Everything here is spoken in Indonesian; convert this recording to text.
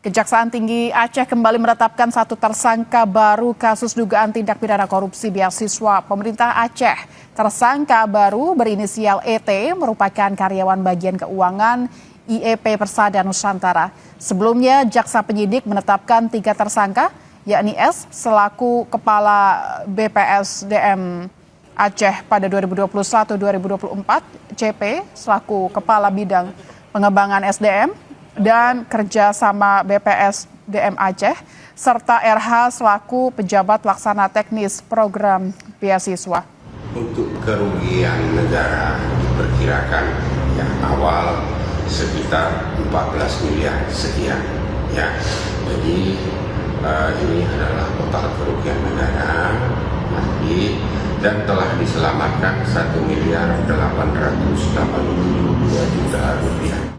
Kejaksaan Tinggi Aceh kembali menetapkan satu tersangka baru kasus dugaan tindak pidana korupsi beasiswa pemerintah Aceh. Tersangka baru berinisial ET merupakan karyawan bagian keuangan IEP Persada Nusantara. Sebelumnya, jaksa penyidik menetapkan 3 tersangka, yakni S selaku Kepala BPSDM Aceh pada 2021-2024, CP selaku Kepala Bidang Pengembangan SDM dan kerjasama BPSDM Aceh, serta RH selaku pejabat pelaksana teknis program beasiswa. Untuk kerugian negara diperkirakan yang awal sekitar 14 miliar sekian. Ya, jadi ini adalah total kerugian negara nanti dan telah diselamatkan 1.882.000.000 rupiah.